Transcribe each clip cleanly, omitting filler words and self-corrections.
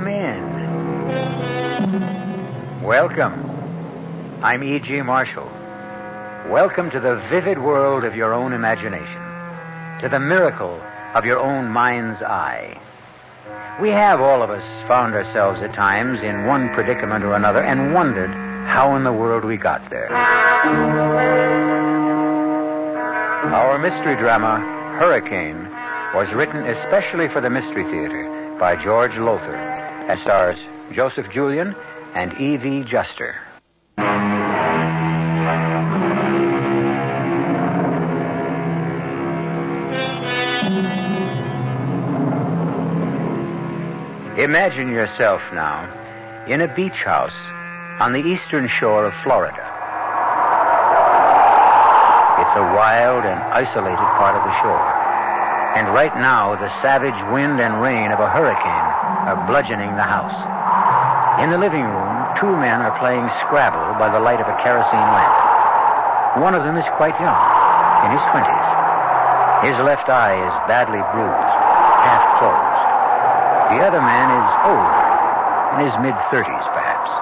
Come in. Welcome. I'm E.G. Marshall. Welcome to the vivid world of your own imagination, to the miracle of your own mind's eye. We have, all of us, found ourselves at times in one predicament or another and wondered how in the world we got there. Our mystery drama, Hurricane, was written especially for the Mystery Theater by George Lothar and stars Joseph Julian and E.V. Juster. Imagine yourself now in a beach house on the eastern shore of Florida. It's a wild and isolated part of the shore. And right now, the savage wind and rain of a hurricane are bludgeoning the house. In the living room, two men are playing Scrabble by the light of a kerosene lamp. One of them is quite young, in his 20s. His left eye is badly bruised, half closed. The other man is older, in his mid-30s, perhaps.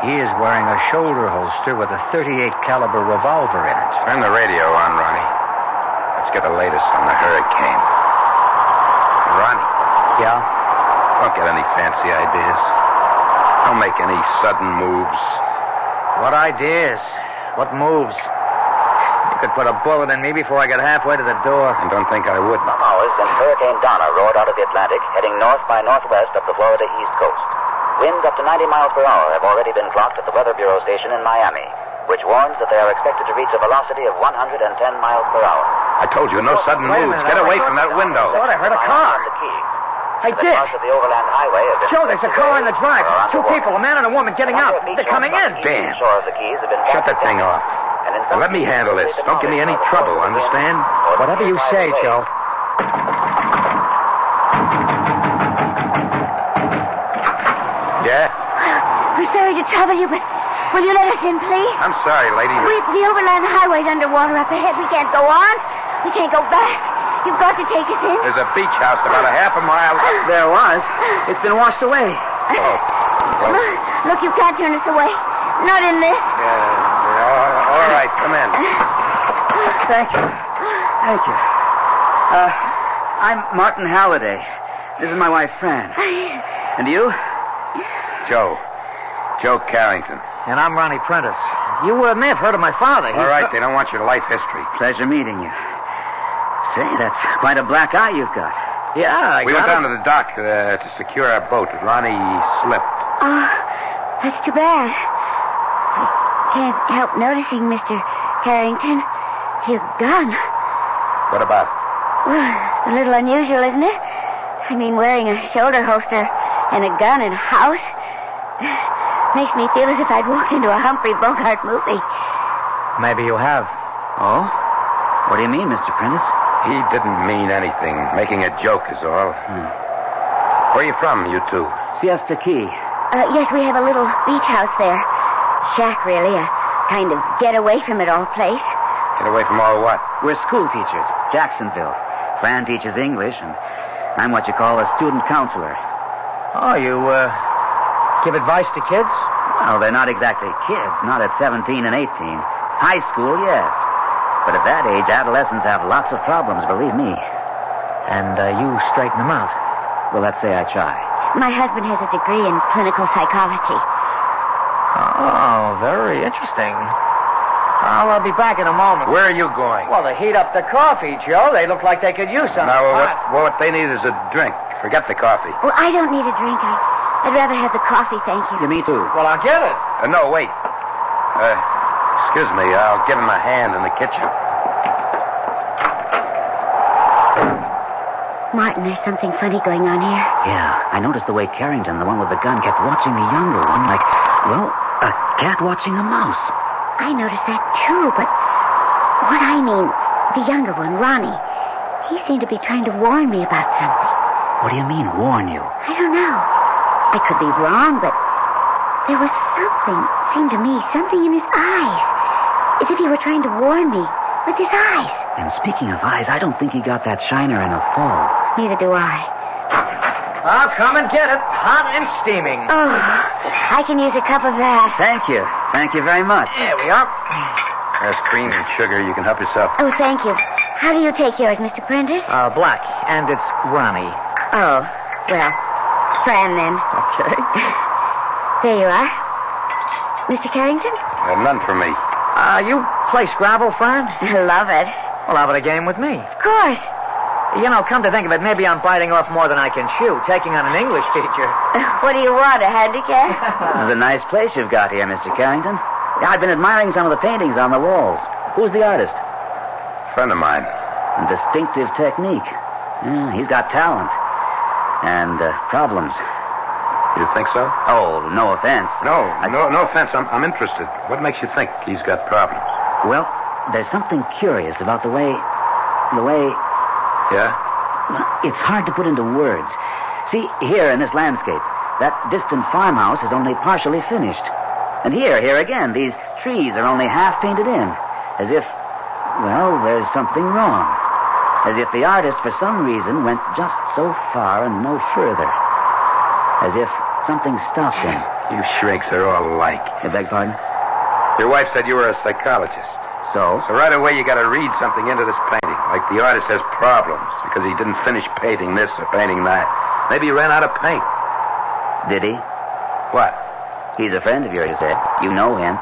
He is wearing a shoulder holster with a .38 caliber revolver in it. Turn the radio on, Ronnie. Let's get the latest on the hurricane. Ronnie. Yeah? Don't get any fancy ideas. Don't make any sudden moves. What ideas? What moves? You could put a bullet in me before I get halfway to the door. And don't think I would. For hours since Hurricane Donna roared out of the Atlantic, heading north by northwest up the Florida East Coast. Winds up to 90 miles per hour have already been clocked at the Weather Bureau station in Miami, which warns that they are expected to reach a velocity of 110 miles per hour. I told you, no sudden moves. Get away from that window. I heard a car. I did. Parts of the overland highway have been... Joe, there's a car in the drive. Two people, a man and a woman, getting out. They're coming in. Damn. Shore of the Keys have been Shut that thing off. Now, let me handle this. Don't give me any trouble, understand? Whatever you say, Joe. Yeah? We're sorry to trouble you, but will you let us in, please? I'm sorry, lady. The overland highway's underwater up ahead. We can't go on. We can't go back. You've got to take us in. There's a beach house about a half a mile. There was. It's been washed away. Oh. Look, you can't turn us away. Not in this. All right, come in. Thank you. Thank you. I'm Martin Halliday. This is my wife, Fran. And you? Joe Carrington. And I'm Ronnie Prentice. You may have heard of my father. All right, they don't want your life history. Pleasure meeting you. Say, that's quite a black eye you've got. Yeah, We went down to the dock to secure our boat. Ronnie slipped. Oh, that's too bad. I can't help noticing, Mr. Carrington. Your gun. What about it? Well, a little unusual, isn't it? I mean, wearing a shoulder holster and a gun in a house makes me feel as if I'd walked into a Humphrey Bogart movie. Maybe you have. Oh? What do you mean, Mr. Prentice? He didn't mean anything. Making a joke is all. Where are you from, you two? Siesta Key. Yes, we have a little beach house there. Shack, really. A kind of get-away-from-it-all place. Get away from all what? We're school teachers, Jacksonville. Fran teaches English, and I'm what you call a student counselor. Oh, you, give advice to kids? Well, they're not exactly kids, not at 17 and 18. High school, yes. But at that age, adolescents have lots of problems, believe me. And you straighten them out. Well, let's say I try. My husband has a degree in clinical psychology. Oh, very interesting. I'll be back in a moment. Where are you going? Well, to heat up the coffee, Joe. They look like they could use something. No, what they need is a drink. Forget the coffee. Well, I don't need a drink. I'd rather have the coffee, thank you. Yeah, me too. Well, I'll get it. No, wait. Excuse me. I'll give him a hand in the kitchen. Martin, there's something funny going on here. Yeah, I noticed the way Carrington, the one with the gun, kept watching the younger one like, well, a cat watching a mouse. I noticed that, too, but what I mean, the younger one, Ronnie, he seemed to be trying to warn me about something. What do you mean, warn you? I don't know. I could be wrong, but there was something, seemed to me, something in his eyes. As if he were trying to warn me with his eyes. And speaking of eyes, I don't think he got that shiner in a fall. Neither do I. I'll come and get it. Hot and steaming. Oh, I can use a cup of that. Thank you. Thank you very much. There we are. There's cream and sugar. You can help yourself. Oh, thank you. How do you take yours, Mr. Prentice? Black. And it's Ronnie. Oh, well, Fran then. Okay. There you are. Mr. Carrington? None for me. You play Scrabble, Fran? I love it. Well, how about a game with me? Of course. You know, come to think of it, maybe I'm biting off more than I can chew, taking on an English teacher. What do you want, a handicap? This is a nice place you've got here, Mr. Carrington. Yeah, I've been admiring some of the paintings on the walls. Who's the artist? Friend of mine. A distinctive technique. Yeah, he's got talent. And problems. You think so? Oh, no offense. No offense. I'm interested. What makes you think he's got problems? Well, there's something curious about the way... Yeah? Well, it's hard to put into words. See, here in this landscape, that distant farmhouse is only partially finished. And here again, these trees are only half painted in. As if, well, there's something wrong. As if the artist, for some reason, went just so far and no further. As if something stopped him. You shrieks are all alike. I beg pardon? Your wife said you were a psychologist. So? So right away you got to read something into this painting. Like the artist has problems because he didn't finish painting this or painting that. Maybe he ran out of paint. Did he? What? He's a friend of yours, you said. You know him.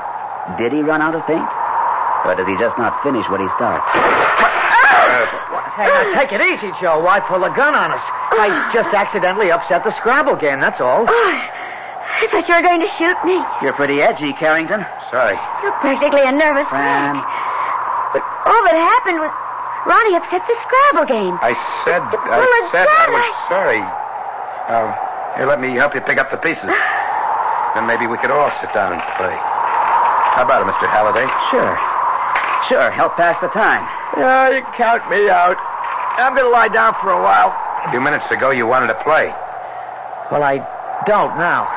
Did he run out of paint? Or does he just not finish what he starts? Hey, now take it easy, Joe. Why pull a gun on us? I just accidentally upset the Scrabble game, that's all. Oh, I thought you were going to shoot me. You're pretty edgy, Carrington. Sorry. You're practically a nervous Fran. wreck. But all that happened was Ronnie upset the Scrabble game. I said I was sorry. Here, let me help you pick up the pieces. Then maybe we could all sit down and play. How about it, Mr. Halliday? Sure, help pass the time. Yeah, you count me out. I'm going to lie down for a while. A few minutes ago you wanted to play. Well, I don't now.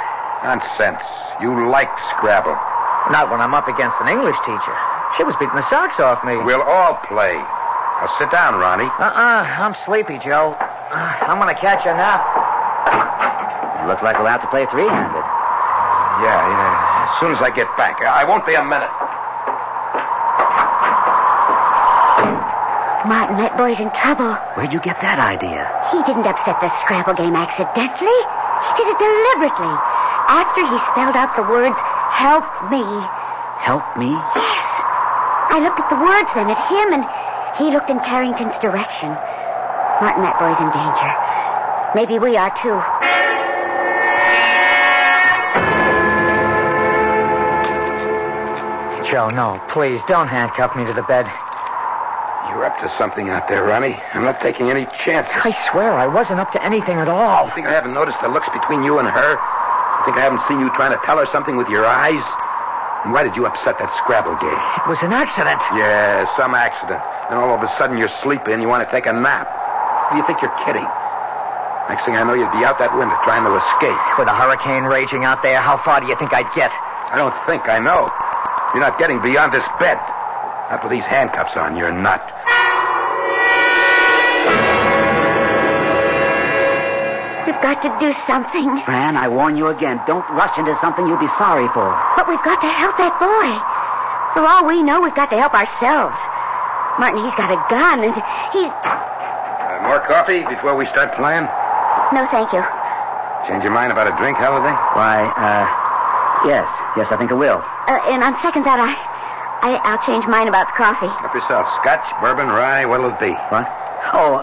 Nonsense. You like Scrabble. Not when I'm up against an English teacher. She was beating the socks off me. We'll all play. Now sit down, Ronnie. I'm sleepy, Joe. I'm going to catch a nap. It looks like we'll have to play three-handed. Yeah. As soon as I get back. I won't be a minute. Martin, that boy's in trouble. Where'd you get that idea? He didn't upset the Scrabble game accidentally. He did it deliberately. After he spelled out the words, help me. Help me? Yes. I looked at the words then at him, and he looked in Carrington's direction. Martin, that boy's in danger. Maybe we are, too. Joe, no, please, don't handcuff me to the bed. You're up to something out there, Ronnie. I'm not taking any chances. I swear I wasn't up to anything at all. You think I haven't noticed the looks between you and her? You think I haven't seen you trying to tell her something with your eyes? And why did you upset that Scrabble game? It was an accident. Yeah, some accident. Then all of a sudden you're sleepy and you want to take a nap. Do you think you're kidding? Next thing I know, you'd be out that window trying to escape. With a hurricane raging out there, how far do you think I'd get? I don't think I know. You're not getting beyond this bed. Not with these handcuffs on, you're not. We've got to do something. Fran, I warn you again. Don't rush into something you'll be sorry for. But we've got to help that boy. For all we know, we've got to help ourselves. Martin, he's got a gun, and he's... More coffee before we start playing? No, thank you. Change your mind about a drink, Halliday? Why, yes, I think I will. And on second thought, I'll change mine about the coffee. Help yourself. Scotch, bourbon, rye, what'll it be? What? Oh,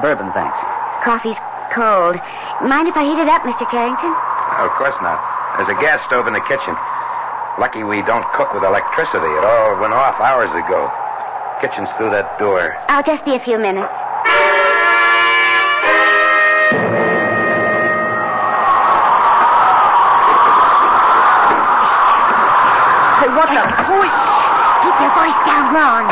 bourbon, thanks. Coffee's cold. Mind if I heat it up, Mr. Carrington? Oh, of course not. There's a gas stove in the kitchen. Lucky we don't cook with electricity. It all went off hours ago. Kitchen's through that door. I'll just be a few minutes. Hey, what the... Keep your voice down, Ron.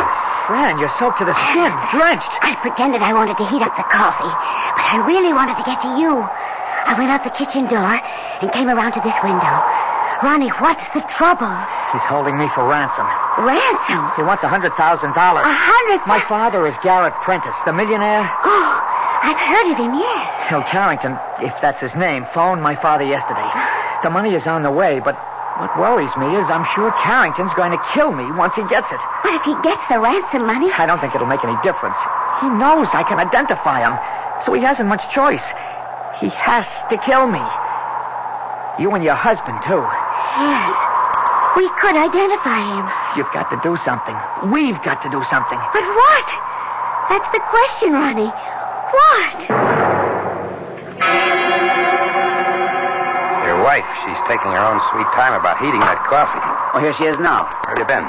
Fran, you're soaked to the skin, drenched. I pretended I wanted to heat up the coffee, but I really wanted to get to you. I went out the kitchen door and came around to this window. Ronnie, what's the trouble? He's holding me for ransom. Ransom? He wants $100,000. $100,000? My father is Garrett Prentice, the millionaire. Oh, I've heard of him, yes. Joe Carrington, if that's his name, phoned my father yesterday. The money is on the way, but what worries me is I'm sure Carrington's going to kill me once he gets it. But if he gets the ransom money... I don't think it'll make any difference. He knows I can identify him, so he hasn't much choice. He has to kill me. You and your husband, too. Yes. We could identify him. You've got to do something. We've got to do something. But what? That's the question, Ronnie. What? Your wife, she's taking her own sweet time about heating that coffee. Oh, here she is now. Where have you been?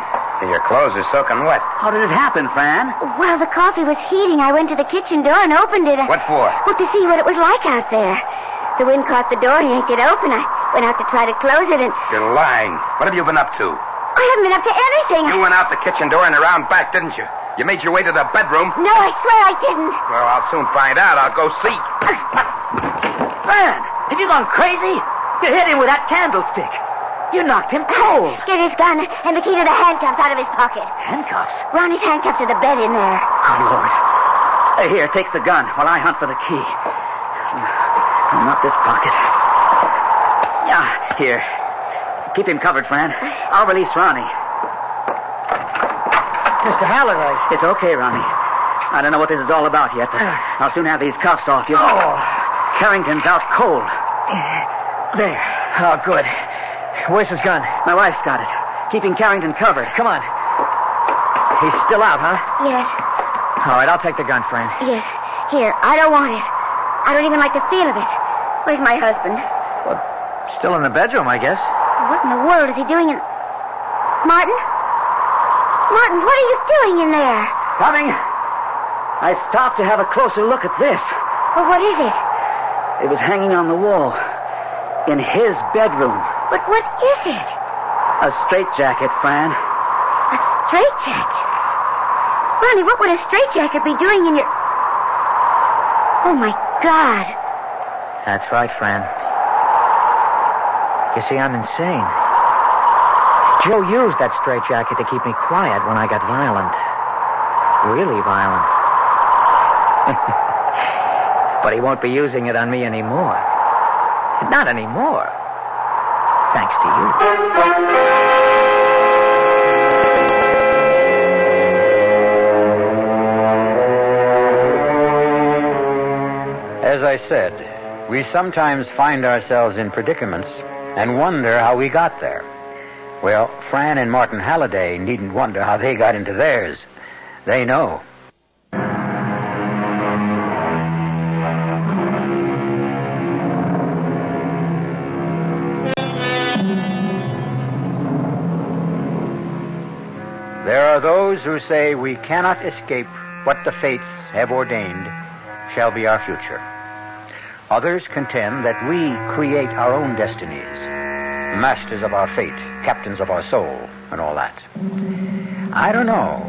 Your clothes are soaking wet. How did it happen, Fran? While the coffee was heating, I went to the kitchen door and opened it. What for? Well, to see what it was like out there. The wind caught the door and yanked it open. I went out to try to close it and... You're lying. What have you been up to? I haven't been up to anything. You went out the kitchen door and around back, didn't you? You made your way to the bedroom. No, I swear I didn't. Well, I'll soon find out. I'll go see. Fran, have you gone crazy? You hit him with that candlestick. You knocked him cold. Get his gun and the key to the handcuffs out of his pocket. Handcuffs? Ronnie's handcuffs to the bed in there. Oh, Lord. Here, take the gun while I hunt for the key. Not this pocket. Yeah, here. Keep him covered, Fran. I'll release Ronnie. Mr. Halliday. It's okay, Ronnie. I don't know what this is all about yet, but I'll soon have these cuffs off you. Oh. Carrington's out cold. There. Oh, good. Where's his gun? My wife's got it. Keeping Carrington covered. Come on. He's still out, huh? Yes. All right, I'll take the gun, Fran. Yes. Here, I don't want it. I don't even like the feel of it. Where's my husband? Well, still in the bedroom, I guess. What in the world is he doing in... Martin? Martin, what are you doing in there? Coming. I stopped to have a closer look at this. Well, what is it? It was hanging on the wall. In his bedroom. But what is it? A straitjacket, Fran. A straitjacket? Ronnie, what would a straitjacket be doing in your... Oh, my God. That's right, Fran. You see, I'm insane. Joe used that straitjacket to keep me quiet when I got violent. Really violent. But he won't be using it on me anymore. Not anymore. Thanks to you. As I said, we sometimes find ourselves in predicaments and wonder how we got there. Well, Fran and Martin Halliday needn't wonder how they got into theirs. They know. There are those who say we cannot escape what the fates have ordained shall be our future. Others contend that we create our own destinies, masters of our fate, captains of our soul, and all that. I don't know.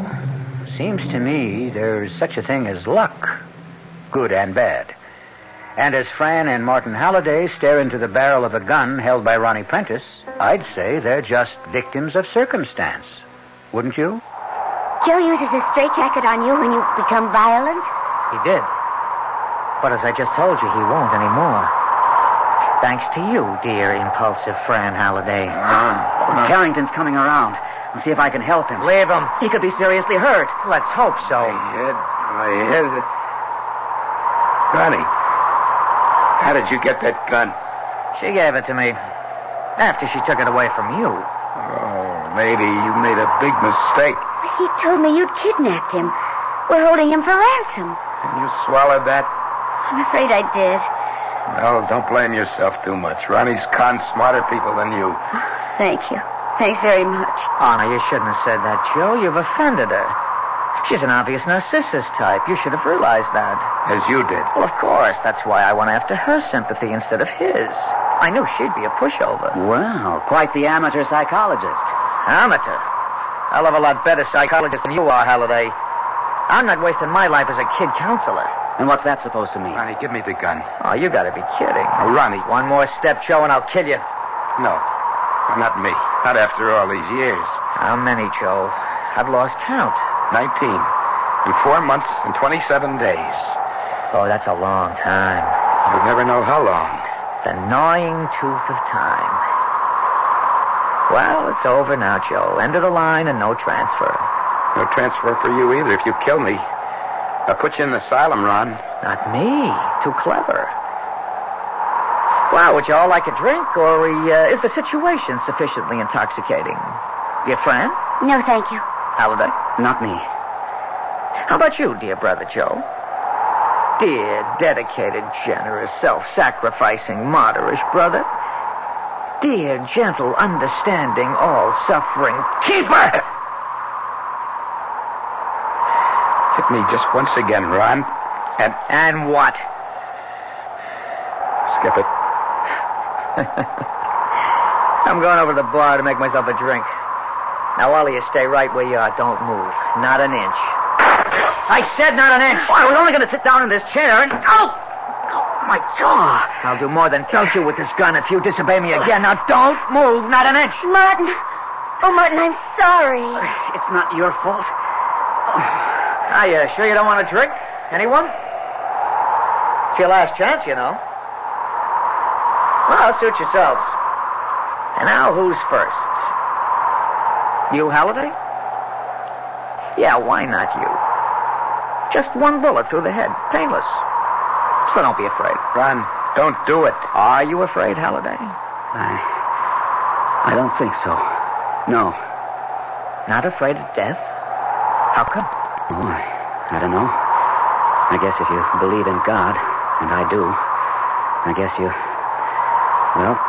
Seems to me there's such a thing as luck, good and bad. And as Fran and Martin Halliday stare into the barrel of a gun held by Ronnie Prentice, I'd say they're just victims of circumstance. Wouldn't you? Joe uses a straitjacket on you when you become violent? He did. But as I just told you, he won't anymore. Thanks to you, dear impulsive Fran Halliday. Carrington's coming around. I'll see if I can help him. Leave him. He could be seriously hurt. Let's hope so. My head. Ronnie, how did you get that gun? She gave it to me after she took it away from you. Oh, maybe you made a big mistake. He told me you'd kidnapped him. We're holding him for ransom. And you swallowed that? I'm afraid I did. Well, don't blame yourself too much. Ronnie's conned smarter people than you. Thank you. Thanks very much. Oh, no, you shouldn't have said that, Joe. You've offended her. She's an obvious narcissus type. You should have realized that. As you did. Well, of course. That's why I went after her sympathy instead of his. I knew she'd be a pushover. Well, quite the amateur psychologist. Amateur? Hell of a lot better psychologist than you are, Halliday. I'm not wasting my life as a kid counselor. And what's that supposed to mean? Ronnie, give me the gun. Oh, you gotta be kidding. Oh, Ronnie. One more step, Joe, and I'll kill you. No. Not me. Not after all these years. How many, Joe? I've lost count. 19. In 4 months and 27 days. Oh, that's a long time. You'll never know how long. The gnawing tooth of time. Well, it's over now, Joe. End of the line and no transfer. No transfer for you either if you kill me. I'll put you in the asylum, Ron. Not me. Too clever. Well, would you all like a drink, or is the situation sufficiently intoxicating? Your friend? No, thank you. Halliday? Not me. How about you, dear brother Joe? Dear, dedicated, generous, self-sacrificing, martyrish brother. Dear, gentle, understanding, all-suffering keeper! Hit me just once again, Ron. And what? Skip it. I'm going over to the bar to make myself a drink. Now, all of you stay right where you are. Don't move. Not an inch. I said not an inch. Oh, I was only going to sit down in this chair and... Oh, my jaw. I'll do more than kill you with this gun if you disobey me again. Now, don't move. Not an inch. Martin. Oh, Martin, I'm sorry. It's not your fault. Are you sure you don't want a drink? Anyone? It's your last chance, you know. Well, suit yourselves. And now, who's first? You, Halliday? Yeah, why not you? Just one bullet through the head. Painless. So don't be afraid. Ron, don't do it. Are you afraid, Halliday? I don't think so. No. Not afraid of death? How come? Oh, I don't know. I guess if you believe in God, and I do, I guess you... Well,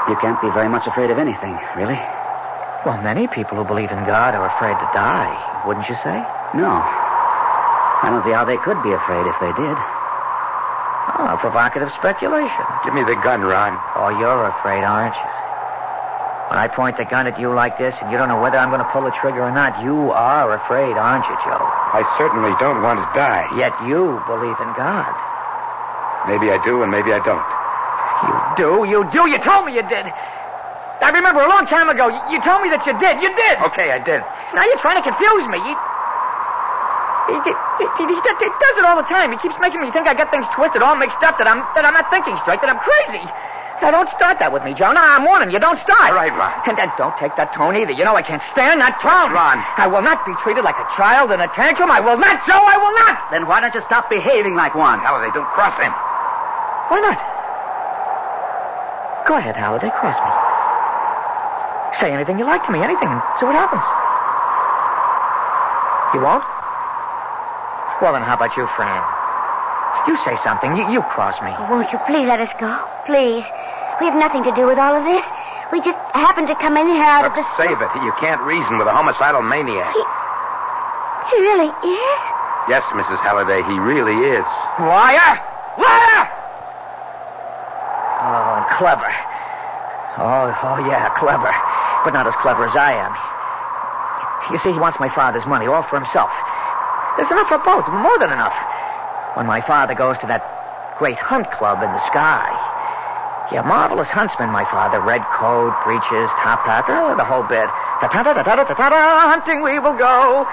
you can't be very much afraid of anything, really. Well, many people who believe in God are afraid to die, wouldn't you say? No. I don't see how they could be afraid if they did. Oh, provocative speculation. Give me the gun, Ron. Oh, you're afraid, aren't you? When I point the gun at you like this and you don't know whether I'm going to pull the trigger or not, you are afraid, aren't you, Joe? I certainly don't want to die. Yet you believe in God. Maybe I do and maybe I don't. You do. You told me you did. I remember a long time ago, you told me that you did. You did. Okay, I did. Now you're trying to confuse me. He does it all the time. He keeps making me think I got things twisted, all mixed up, that I'm not thinking straight, that I'm crazy. Now, don't start that with me, Joe. Now, I'm warning you. Don't start. All right, Ron. And don't take that tone either. You know I can't stand that tone. Ron. I will not be treated like a child in a tantrum. I will not, Joe. I will not. Then why don't you stop behaving like one? Halliday, don't cross him. Why not? Go ahead, Halliday. Cross me. Say anything you like to me. Anything. And see what happens. You won't? Well, then how about you, Fran? You say something. You cross me. Oh, won't you please let us go? Please. We have nothing to do with all of this. We just happened to come in here out of the... Save it. You can't reason with a homicidal maniac. He really is? Yes, Mrs. Halliday, he really is. Liar! Liar! Oh, and clever. Oh, yeah, clever. But not as clever as I am. You see, he wants my father's money, all for himself. There's enough for both, more than enough. When my father goes to that great hunt club in the sky. Yeah, marvelous huntsman, my father. Red coat, breeches, top hat, the whole bit. Ta-ta-ta-ta-ta-ta-ta, hunting we will go.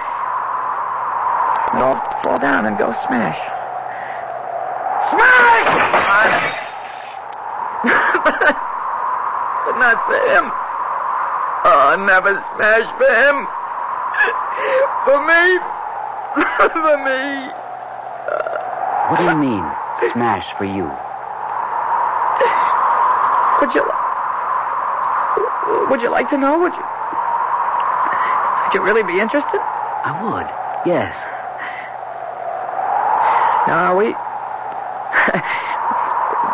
Don't fall down and go smash. Smash! But not for him. Oh, never smash for him. For me. For me. What do you mean, smash for you? Would you like to know? Would you really be interested? I would, yes. No,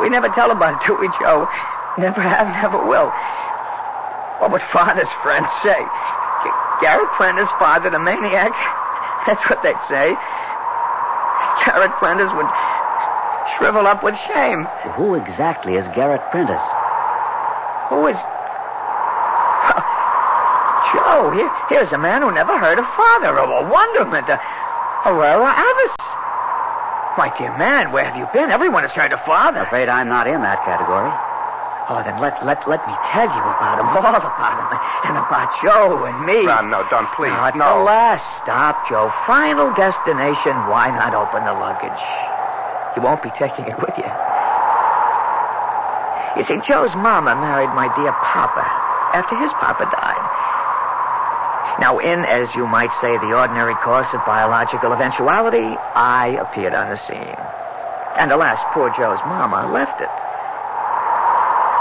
we never tell about it, do we, Joe? Never have, never will. What would Father's friends say? Garrett Prentice fathered a maniac? That's what they'd say. Garrett Prentice would shrivel up with shame. Who exactly is Garrett Prentice? Who is... Well, Joe, here's a man who never heard of Father, a wonderment, a rara avis. My dear man, where have you been? Everyone has heard of Father. I'm afraid I'm not in that category. Oh, then let me tell you about him, all about him, and about Joe and me. Ron, no, don't, please. No, it's the last stop, Joe. Final destination. Why not open the luggage? You won't be taking it with you. You see, Joe's mama married my dear papa after his papa died. Now, in, as you might say, the ordinary course of biological eventuality, I appeared on the scene. And alas, poor Joe's mama left it.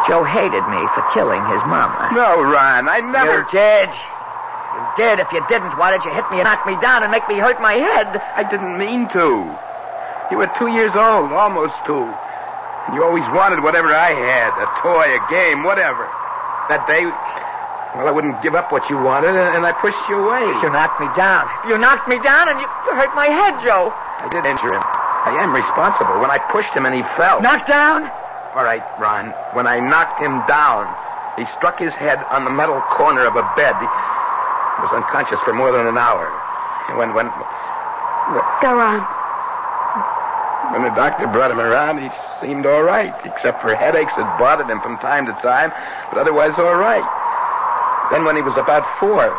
Joe hated me for killing his mama. No, Ron, I never... You did. You did. If you didn't, why did you hit me and knock me down and make me hurt my head? I didn't mean to. You were 2 years old, almost 2. And you always wanted whatever I had, a toy, a game, whatever. That day, well, I wouldn't give up what you wanted, and I pushed you away. You knocked me down. You knocked me down, and you hurt my head, Joe. I did injure him. I am responsible. When I pushed him and he fell. Knocked down? All right, Ron. When I knocked him down, he struck his head on the metal corner of a bed. He was unconscious for more than an hour. When Go on. When the doctor brought him around, he seemed all right, except for headaches that bothered him from time to time, but otherwise all right. Then when he was about 4,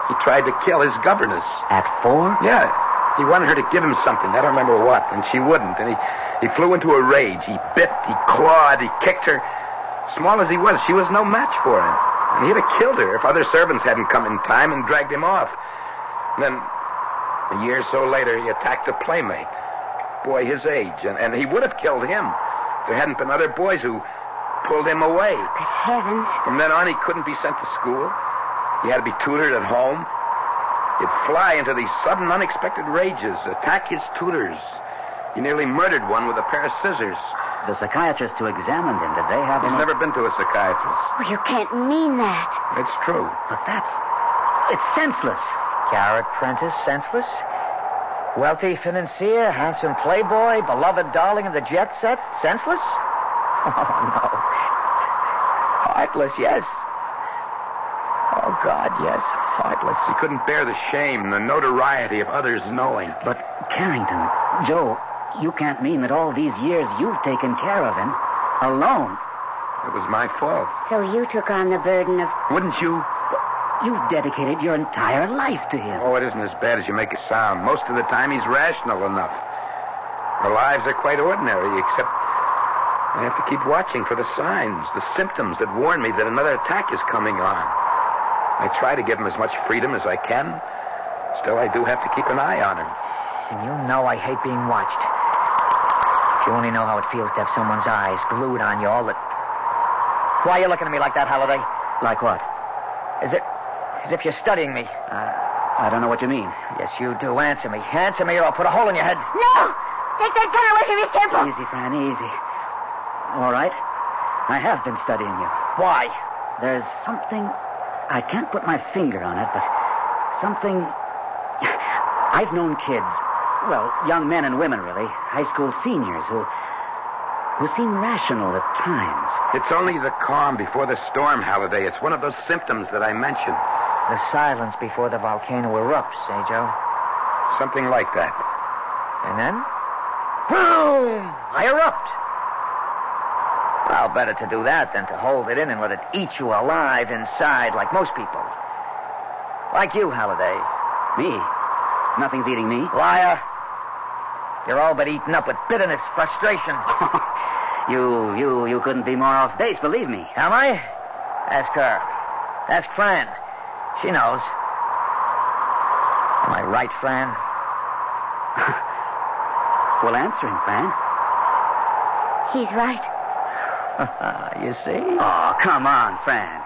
he tried to kill his governess. At 4? Yeah. He wanted her to give him something. I don't remember what, and she wouldn't. And he flew into a rage. He bit, he clawed, he kicked her. Small as he was, she was no match for him. And he'd have killed her if other servants hadn't come in time and dragged him off. And then, a year or so later, he attacked a playmate. Boy his age, and he would have killed him. There hadn't been other boys who pulled him away. Good heavens. From then on, he couldn't be sent to school. He had to be tutored at home. He'd fly into these sudden, unexpected rages, attack his tutors. He nearly murdered one with a pair of scissors. The psychiatrist who examined him, did they have He's any... never been to a psychiatrist. Well, you can't mean that. It's true. But it's senseless. Garrett Prentice, senseless? Wealthy financier, handsome playboy, beloved darling of the jet set, senseless? Oh, no. Heartless, yes. Oh, God, yes, heartless. He couldn't bear the shame, the notoriety of others knowing. But, Carrington, Joe, you can't mean that all these years you've taken care of him alone. It was my fault. So you took on the burden of... Wouldn't you? You've dedicated your entire life to him. Oh, it isn't as bad as you make it sound. Most of the time, he's rational enough. Our lives are quite ordinary, except I have to keep watching for the signs, the symptoms that warn me that another attack is coming on. I try to give him as much freedom as I can. Still, I do have to keep an eye on him. And you know I hate being watched. If you only know how it feels to have someone's eyes glued on you all the... Why are you looking at me like that, Halliday? Like what? As if you're studying me. I don't know what you mean. Yes, you do. Answer me. Answer me or I'll put a hole in your head. No! Take that gun away from his temple! Easy, Fran, easy. All right. I have been studying you. Why? There's something... I can't put my finger on it, but something... I've known kids, well, young men and women, really, high school seniors who seem rational at times. It's only the calm before the storm, Halliday. It's one of those symptoms that I mentioned. The silence before the volcano erupts, eh, Joe? Something like that. And then? Boom! I erupt. Well, better to do that than to hold it in and let it eat you alive inside like most people. Like you, Halliday. Me? Nothing's eating me. Liar. You're all but eaten up with bitterness, frustration. You couldn't be more off base, believe me. Am I? Ask her. Ask Fran. She knows. Am I right, Fran? Well, answer him, Fran. He's right. You see? Oh, come on, Fran.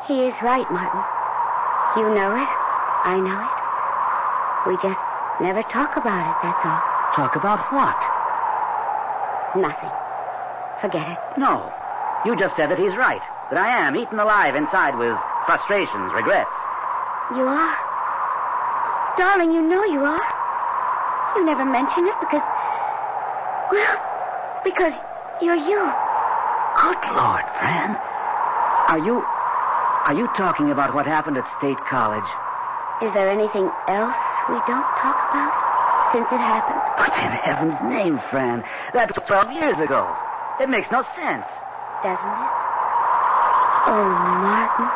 He is right, Martin. You know it. I know it. We just never talk about it, that's all. Talk about what? Nothing. Forget it. No. You just said that he's right. That I am eaten alive inside with frustrations, regrets. You are. Darling, you know you are. You never mention it because you're you. Good Lord, Fran. Are you talking about what happened at State College? Is there anything else we don't talk about since it happened? But in heaven's name, Fran, that was 12 years ago. It makes no sense. Doesn't it? Oh, Martin.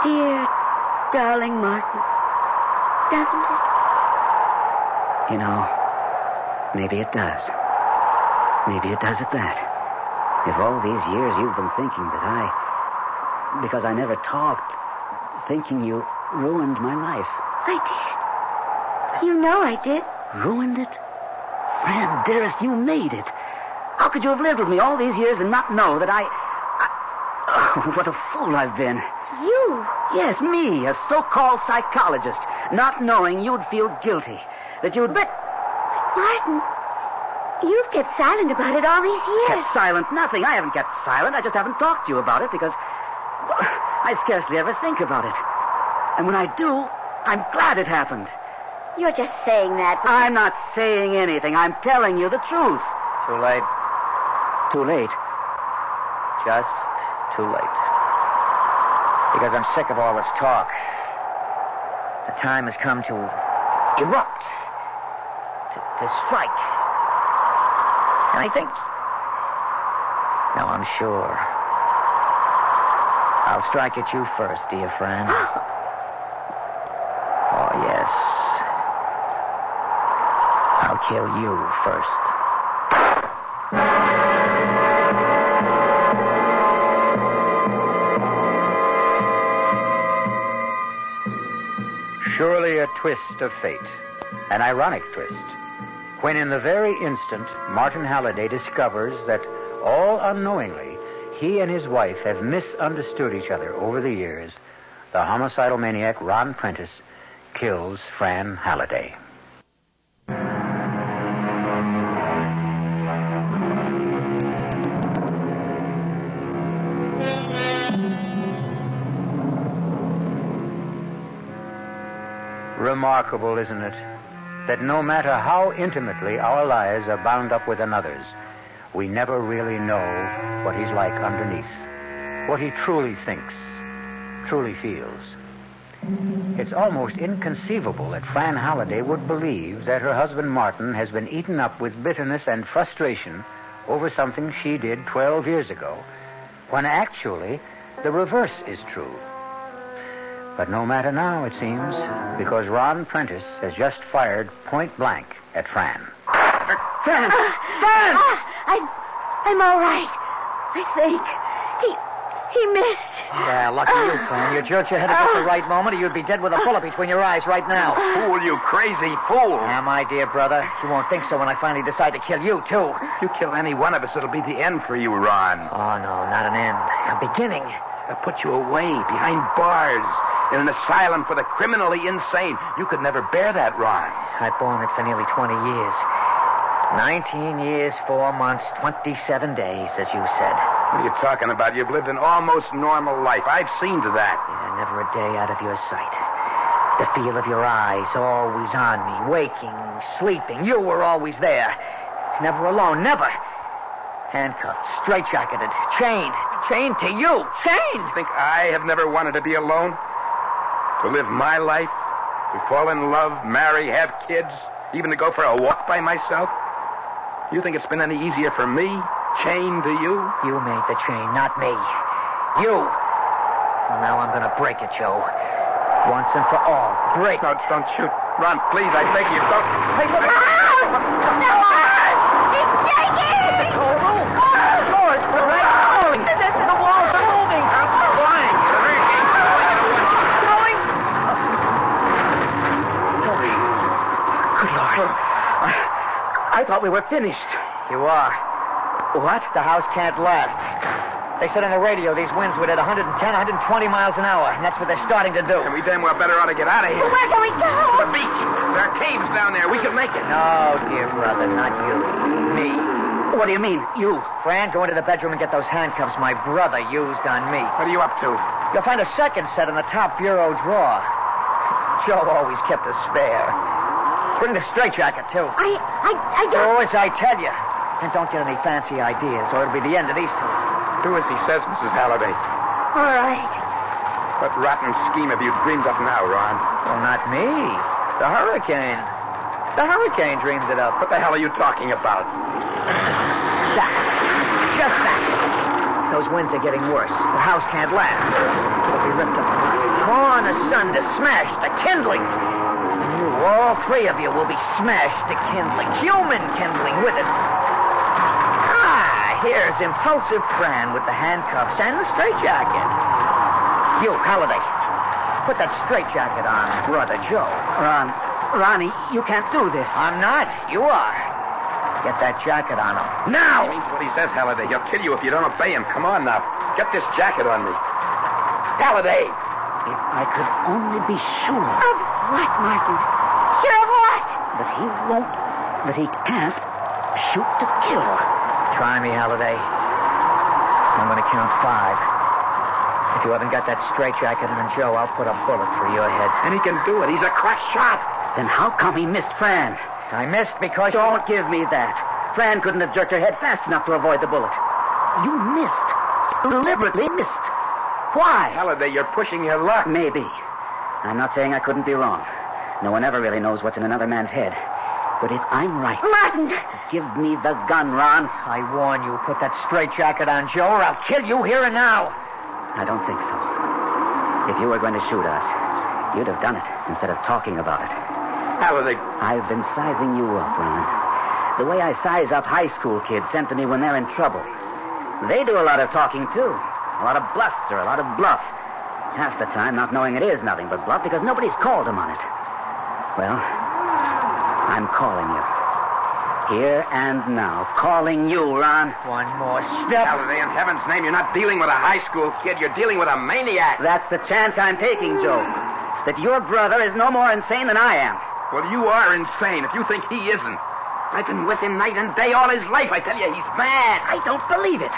Dear, darling Martin. Doesn't it? You know, maybe it does. Maybe it does at that. If all these years you've been thinking that because I never talked, thinking you ruined my life. I did. You know I did. Ruined it? Fran, dearest, you made it. How could you have lived with me all these years and not know that Oh, what a fool I've been. You? Yes, me, a so-called psychologist, not knowing you'd feel guilty. But, Martin, you've kept silent about it all these years. Kept silent? Nothing. I haven't kept silent. I just haven't talked to you about it because I scarcely ever think about it. And when I do, I'm glad it happened. You're just saying that. I'm not saying anything. I'm telling you the truth. Too late. Too late? Just too late. Because I'm sick of all this talk. The time has come to erupt. To strike. And I think... No, I'm sure. I'll strike at you first, dear friend. Oh, yes. I'll kill you first. Surely a twist of fate, an ironic twist, when in the very instant Martin Halliday discovers that, all unknowingly, he and his wife have misunderstood each other over the years, the homicidal maniac Ron Prentice kills Fran Halliday. Remarkable, isn't it, that no matter how intimately our lives are bound up with another's, we never really know what he's like underneath, what he truly thinks, truly feels. It's almost inconceivable that Fran Halliday would believe that her husband Martin has been eaten up with bitterness and frustration over something she did 12 years ago, when actually the reverse is true. But no matter now, it seems, because Ron Prentice has just fired point blank at Fran. Fran! Fran! I'm all right, I think. He missed. Yeah, lucky you, Fran. You jerked your head at just the right moment, or you'd be dead with a bullet between your eyes right now. Fool, you crazy fool. Now, my dear brother, you won't think so when I finally decide to kill you, too. If you kill any one of us, it'll be the end for you, Ron. Oh, no, not an end. A beginning. I'll put you away behind bars in an asylum for the criminally insane. You could never bear that, Ron. I've borne it for nearly 20 years. 19 years, 4 months, 27 days, as you said. What are you talking about? You've lived an almost normal life. I've seen to that. Yeah, never a day out of your sight. The feel of your eyes always on me, waking, sleeping. You were always there. Never alone, never. Handcuffed, straitjacketed, chained to you, chained. You think I have never wanted to be alone? To live my life? To fall in love, marry, have kids? Even to go for a walk by myself? You think it's been any easier for me, chained to you? You made the chain, not me. You. Well, now I'm going to break it, Joe. Once and for all. Break No, don't shoot. Ron, please, I beg you, don't. Hey, look. No! He's shaking! The whole room. The floor is falling. The walls are moving. I'm flying. The hurricane's blowing it away. Good Lord. I thought we were finished. You are. What? The house can't last. They said on the radio these winds would at 110, 120 miles an hour, and that's what they're starting to do. And we damn well better ought to get out of here. Where can we go? The beach. There are caves down there. We can make it. No, dear brother, not you. Me. What do you mean, you? Fran, go into the bedroom and get those handcuffs my brother used on me. What are you up to? You'll find a second set in the top bureau drawer. Joe always kept a spare. Bring the straitjacket, too. I don't... Do as I tell you. And don't get any fancy ideas, or it'll be the end of these two. Do as he says, Mrs. Halliday. All right. What rotten scheme have you dreamed up now, Ron? Well, not me. The hurricane. The hurricane dreamed it up. What the hell are you talking about? That. Just that. Those winds are getting worse. The house can't last. It'll be ripped apart, torn asunder, smashed to kindling. And you, all three of you, will be smashed to kindling. Human kindling with it. here's impulsive Fran with the handcuffs and the straitjacket. You, Halliday, put that straitjacket on, Brother Joe. Ronnie, you can't do this. I'm not. You are. Get that jacket on him. Now! He means what he says, Halliday. He'll kill you if you don't obey him. Come on now. Get this jacket on me. Halliday! If I could only be sure. Of what, Martin? Sure of what? That he won't, that he can't shoot to kill. Try me, Halliday. I'm going to count 5. If you haven't got that straitjacket on Joe, I'll put a bullet through your head. And he can do it. He's a crack shot. Then how come he missed Fran? I missed because... Don't give me that. Fran couldn't have jerked her head fast enough to avoid the bullet. You missed. Deliberately missed. Why? Halliday, you're pushing your luck. Maybe. I'm not saying I couldn't be wrong. No one ever really knows what's in another man's head. But if I'm right... Martin! Give me the gun, Ron. I warn you, put that straitjacket on Joe or I'll kill you here and now. I don't think so. If you were going to shoot us, you'd have done it instead of talking about it. Halliday. I've been sizing you up, Ron. The way I size up high school kids sent to me when they're in trouble. They do a lot of talking, too. A lot of bluster, a lot of bluff. Half the time not knowing it is nothing but bluff because nobody's called them on it. Well, I'm calling you. Here and now. Calling you, Ron. One more step. Halliday, in heaven's name, you're not dealing with a high school kid. You're dealing with a maniac. That's the chance I'm taking, Joe. That your brother is no more insane than I am. Well, you are insane if you think he isn't. I've been with him night and day all his life. I tell you, he's mad. I don't believe it.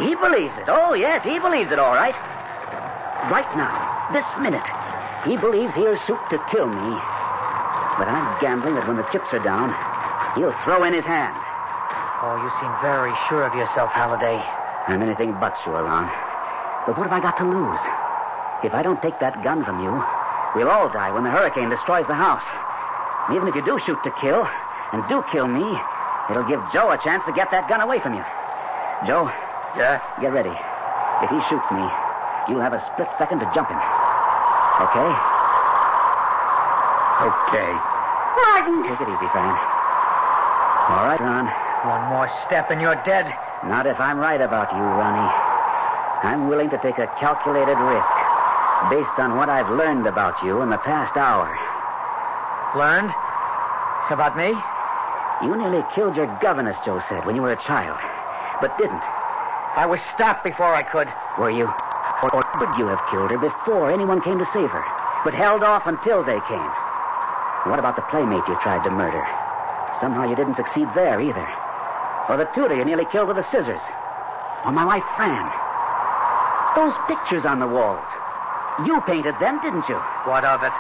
He believes it. Oh, yes, he believes it, all right. Right now, this minute, he believes he'll shoot to kill me. But I'm gambling that when the chips are down, he'll throw in his hand. Oh, you seem very sure of yourself, Halliday. I'm anything but sure, Ron. But what have I got to lose? If I don't take that gun from you, we'll all die when the hurricane destroys the house. And even if you do shoot to kill, and do kill me, it'll give Joe a chance to get that gun away from you. Joe? Yeah? Get ready. If he shoots me, you'll have a split second to jump him. Okay? Okay. Martin! Take it easy, Fran. All right, Ron. One more step and you're dead. Not if I'm right about you, Ronnie. I'm willing to take a calculated risk based on what I've learned about you in the past hour. Learned? About me? You nearly killed your governess, Joe said, when you were a child. But didn't. I was stopped before I could. Were you? Or could you have killed her before anyone came to save her, but held off until they came? What about the playmate you tried to murder? Somehow you didn't succeed there either. Or the tutor you nearly killed with the scissors. Or my wife, Fran. Those pictures on the walls. You painted them, didn't you? What of it?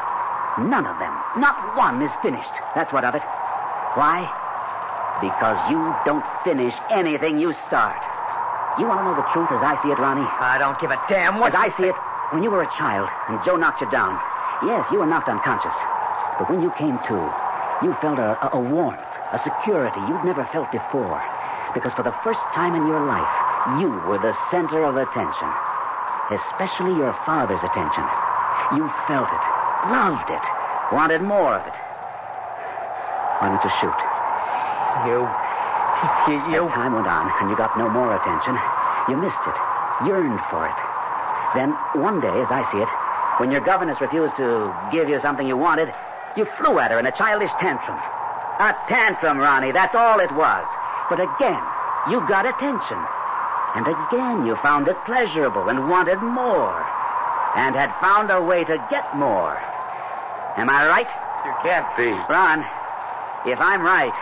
None of them. Not one is finished. That's what of it. Why? Because you don't finish anything you start. You want to know the truth as I see it, Ronnie? I don't give a damn what... As I see it, when you were a child and Joe knocked you down, yes, you were knocked unconscious. But when you came to, you felt a warmth, a security you'd never felt before. Because for the first time in your life, you were the center of attention. Especially your father's attention. You felt it, loved it, wanted more of it. Why don't you shoot? You... As time went on and you got no more attention, you missed it, yearned for it. Then, one day, as I see it, when your governess refused to give you something you wanted, you flew at her in a childish tantrum. A tantrum, Ronnie, that's all it was. But again, you got attention. And again, you found it pleasurable and wanted more. And had found a way to get more. Am I right? You can't be. Ron, if I'm right,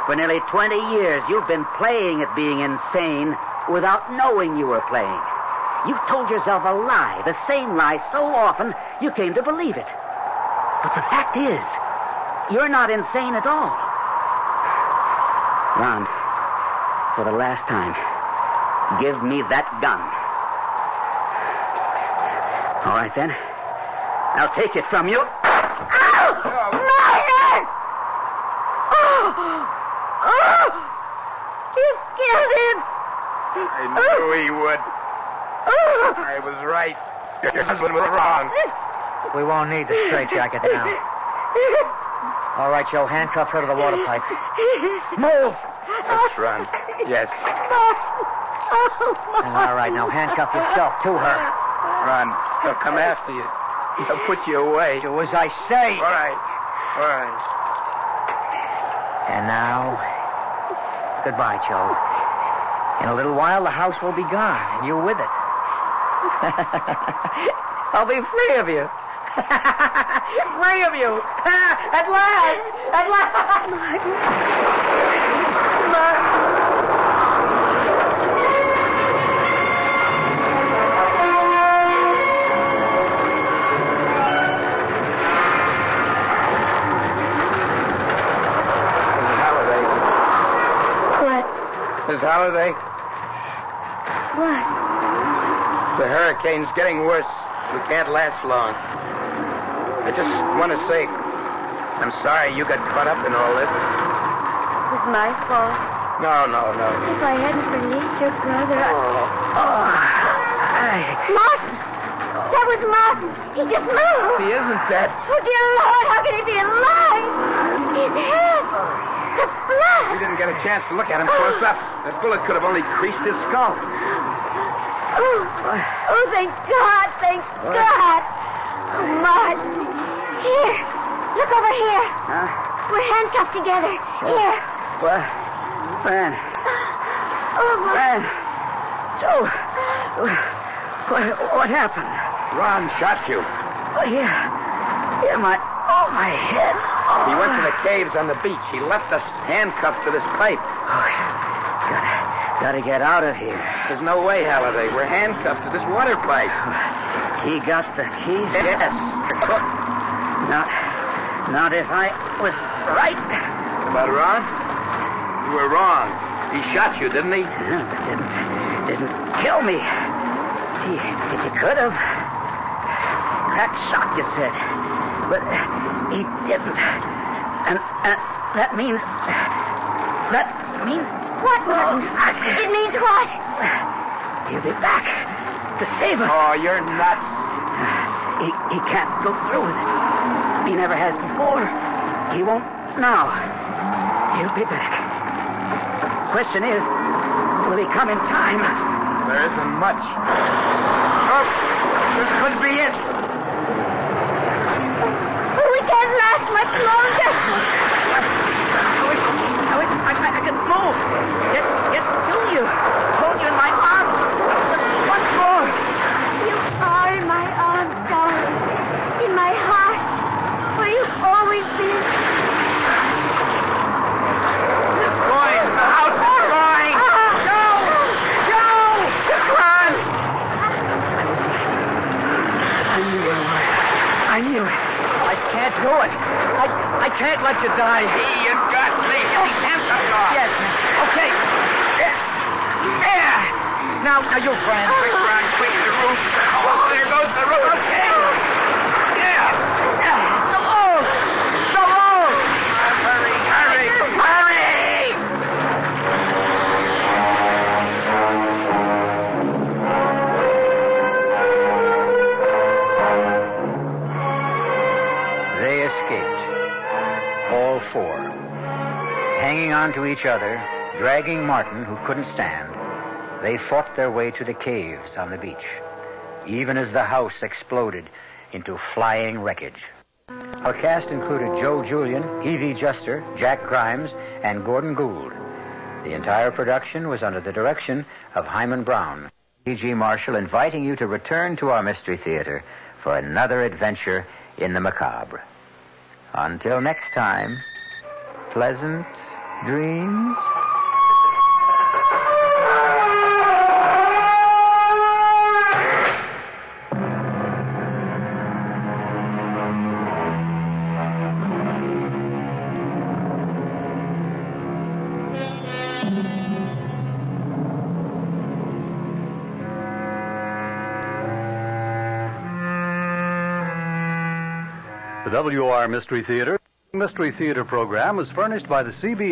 for nearly 20 years, you've been playing at being insane without knowing you were playing. You've told yourself a lie, the same lie so often, you came to believe it. But the fact is, you're not insane at all. Ron, for the last time, give me that gun. All right, then. I'll take it from you. Ow! Martin! Oh! You killed him! I knew he would. I was right. Your husband was wrong. We won't need the straitjacket now. All right, Joe, handcuff her to the water pipe. Move! Let's run. Yes. All right, now handcuff yourself to her. Run. They'll come after you. They'll put you away. Do as I say. All right. All right. And now, goodbye, Joe. In a little while, the house will be gone, and you with it. I'll be free of you. Free of you. At last. At last. Martin. Miss Halliday? What? The hurricane's getting worse. We can't last long. I just want to say, I'm sorry you got caught up in all this. It was my fault. No. If I hadn't released your brother, Martin! That was Martin. He just moved. He isn't dead. Oh, dear Lord, how can he be alive? His head. The blood. We didn't get a chance to look at him close up. That bullet could have only creased his skull. Oh, thank God, thank God. Oh, Martin. Here, look over here. Huh? We're handcuffed together. Here. What? Fran. Oh, Martin. Fran. Joe. What happened? Ron shot you. Oh, yeah, my head. Oh. He went to the caves on the beach. He left us handcuffed to this pipe. Oh, gotta get out of here. There's no way, Halliday. We're handcuffed to this water pipe. He got the keys? Yes. Not if I was right. About Ron? You were wrong. He shot you, didn't he? Yeah, but didn't kill me. He could have. Crack shot, you said. But he didn't. And that means... What, Martin? It means what? He'll be back to save us. Oh, you're nuts. He can't go through with it. He never has before. He won't now. He'll be back. Question is, will he come in time? There isn't much. Oh, this could be it. We can't last much longer. I can move. Get to you. Hold you in my arms. Once more. You are in my arms, darling. In my heart. Where you've always been. It's going. The house is going. Joe! Run! I knew it. I can't do it. I can't let you die. You got me. Get these handcuffs off. Yes. Okay. There. Now you, Fran. Quick, Ron, quick, the roof. Oh, there goes the roof. Okay. Yeah. So long. Hurry. They escaped. All four. Hanging on to each other, dragging Martin, who couldn't stand, they fought their way to the caves on the beach, even as the house exploded into flying wreckage. Our cast included Joe Julian, Evie Juster, Jack Grimes, and Gordon Gould. The entire production was under the direction of Himan Brown. E.G. Marshall inviting you to return to our Mystery Theater for another adventure in the macabre. Until next time, pleasant dreams. The WR Mystery Theater program is furnished by the CBS